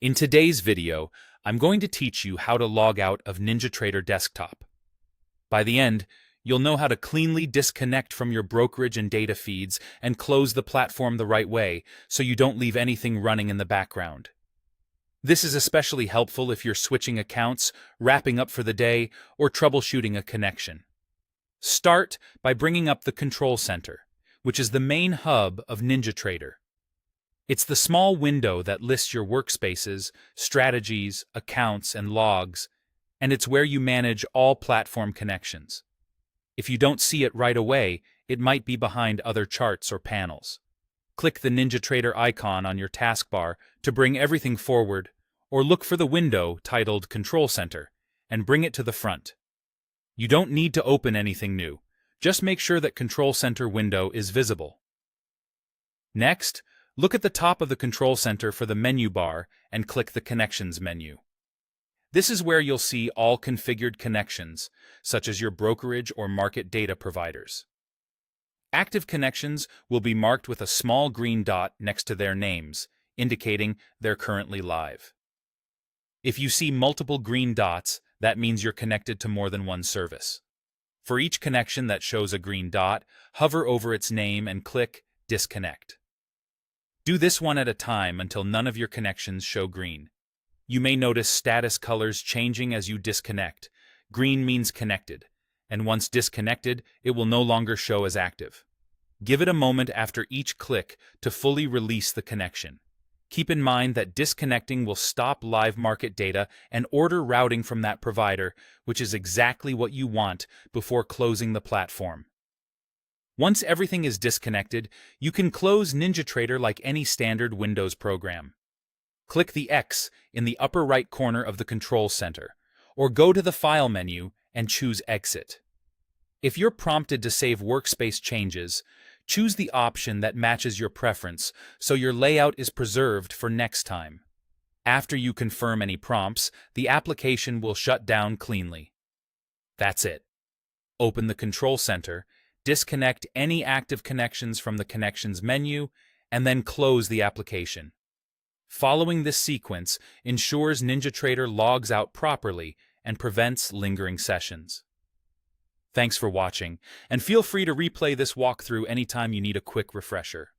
In today's video, I'm going to teach you how to log out of NinjaTrader Desktop. By the end, you'll know how to cleanly disconnect from your brokerage and data feeds and close the platform the right way so you don't leave anything running in the background. This is especially helpful if you're switching accounts, wrapping up for the day, or troubleshooting a connection. Start by bringing up the Control Center, which is the main hub of NinjaTrader. It's the small window that lists your workspaces, strategies, accounts, and logs, and it's where you manage all platform connections. If you don't see it right away, it might be behind other charts or panels. Click the NinjaTrader icon on your taskbar to bring everything forward, or look for the window titled Control Center and bring it to the front. You don't need to open anything new. Just make sure that Control Center window is visible. Next, look at the top of the Control Center for the menu bar and click the Connections menu. This is where you'll see all configured connections, such as your brokerage or market data providers. Active connections will be marked with a small green dot next to their names, indicating they're currently live. If you see multiple green dots, that means you're connected to more than one service. For each connection that shows a green dot, hover over its name and click Disconnect. Do this one at a time until none of your connections show green. You may notice status colors changing as you disconnect. Green means connected, and once disconnected, it will no longer show as active. Give it a moment after each click to fully release the connection. Keep in mind that disconnecting will stop live market data and order routing from that provider, which is exactly what you want before closing the platform. Once everything is disconnected, you can close NinjaTrader like any standard Windows program. Click the X in the upper right corner of the Control Center, or go to the File menu and choose Exit. If you're prompted to save workspace changes, choose the option that matches your preference so your layout is preserved for next time. After you confirm any prompts, the application will shut down cleanly. That's it. Open the Control Center, disconnect any active connections from the Connections menu, and then close the application. Following this sequence ensures NinjaTrader logs out properly and prevents lingering sessions. Thanks for watching, and feel free to replay this walkthrough anytime you need a quick refresher.